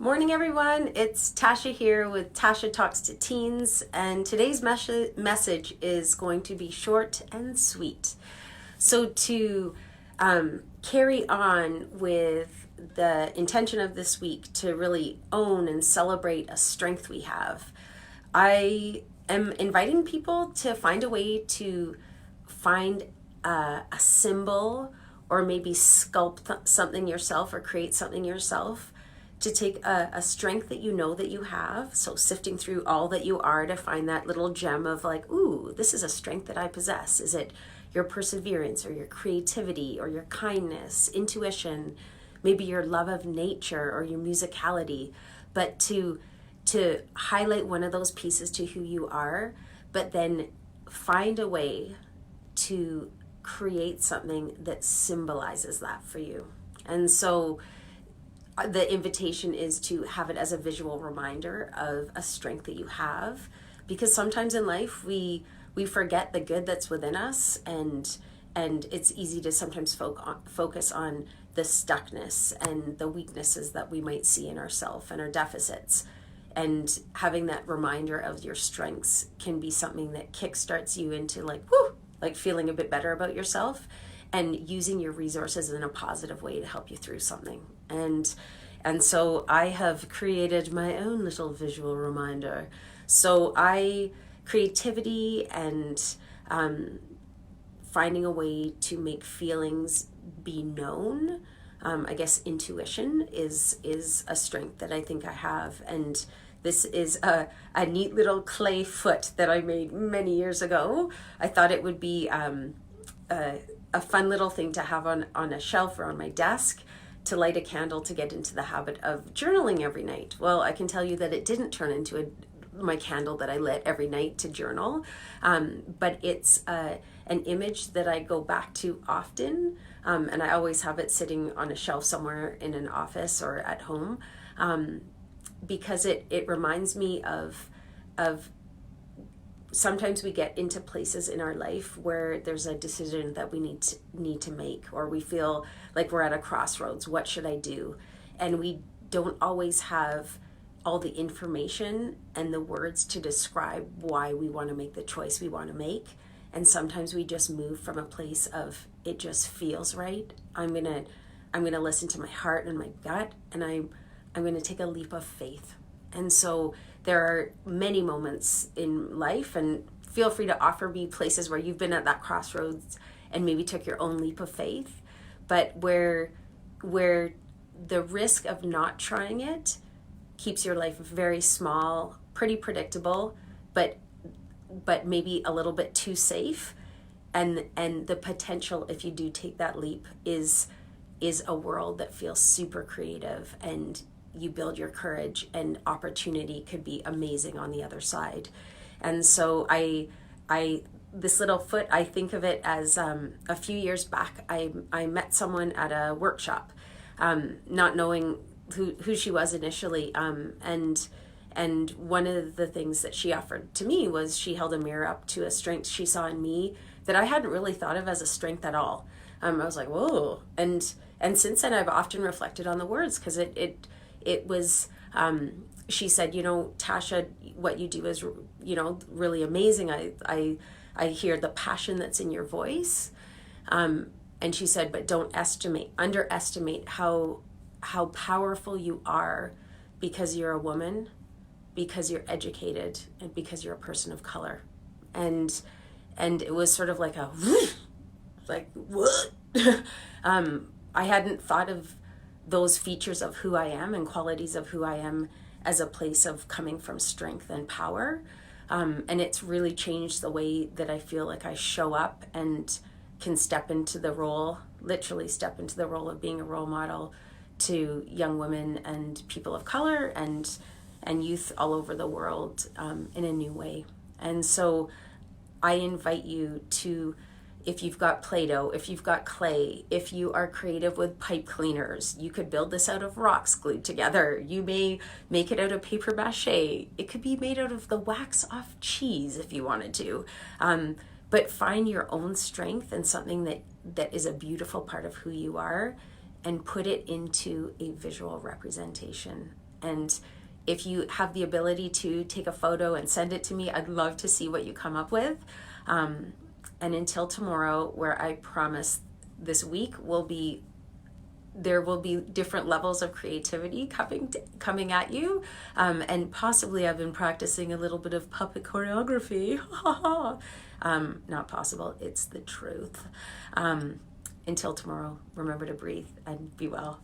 Morning, everyone. It's Tasha here with Tasha Talks to Teens, and today's message is going to be short and sweet. So, to carry on with the intention of this week to really own and celebrate a strength we have, I am inviting people to find a way to find a symbol or maybe sculpt something yourself or create something yourself to take a strength that you know that you have. So sifting through all that you are to find that little gem of like, ooh, this is a strength that I possess. Is it your perseverance or your creativity or your kindness, intuition, maybe your love of nature or your musicality, but to highlight one of those pieces to who you are, but then find a way to create something that symbolizes that for you. And so the invitation is to have it as a visual reminder of a strength that you have, because sometimes in life we forget the good that's within us, and it's easy to sometimes focus on the stuckness and the weaknesses that we might see in ourselves and our deficits. And having that reminder of your strengths can be something that kickstarts you into like, whoo, like feeling a bit better about yourself and using your resources in a positive way to help you through something. And so I have created my own little visual reminder. So creativity and finding a way to make feelings be known. I guess intuition is a strength that I think I have. And this is a neat little clay foot that I made many years ago. I thought it would be a fun little thing to have on a shelf or on my desk, to light a candle to get into the habit of journaling every night. Well, I can tell you that it didn't turn into my candle that I lit every night to journal, but it's an image that I go back to often, and I always have it sitting on a shelf somewhere in an office or at home, because it reminds me of sometimes we get into places in our life where there's a decision that we need to make, or we feel like we're at a crossroads. What should I do? And we don't always have all the information and the words to describe why we want to make the choice we want to make. And sometimes we just move from a place of it just feels right. I'm gonna listen to my heart and my gut, and I'm gonna take a leap of faith. And so there are many moments in life, and feel free to offer me places where you've been at that crossroads and maybe took your own leap of faith, but where the risk of not trying it keeps your life very small, pretty predictable, but maybe a little bit too safe. And the potential, if you do take that leap, is a world that feels super creative, and you build your courage, and opportunity could be amazing on the other side. And so I this little foot, I think of it as a few years back, I met someone at a workshop, not knowing who she was initially, and one of the things that she offered to me was she held a mirror up to a strength she saw in me that I hadn't really thought of as a strength at all. I was like, whoa. And since then I've often reflected on the words, because it was, she said, Tasha, what you do is, really amazing. I hear the passion that's in your voice. And she said, but don't underestimate how powerful you are, because you're a woman, because you're educated, and because you're a person of color. And it was sort of like like, what? I hadn't thought of those features of who I am and qualities of who I am as a place of coming from strength and power. And it's really changed the way that I feel like I show up and can literally step into the role of being a role model to young women and people of color and youth all over the world, in a new way. And so I invite you to, if you've got Play-Doh, if you've got clay, if you are creative with pipe cleaners, you could build this out of rocks glued together. You may make it out of paper mache. It could be made out of the wax off cheese if you wanted to. But find your own strength and something that is a beautiful part of who you are, and put it into a visual representation. And if you have the ability to take a photo and send it to me, I'd love to see what you come up with. And until tomorrow, where I promise this week there will be different levels of creativity coming at you, and possibly I've been practicing a little bit of puppet choreography. Not possible, it's the truth. Until tomorrow, remember to breathe and be well.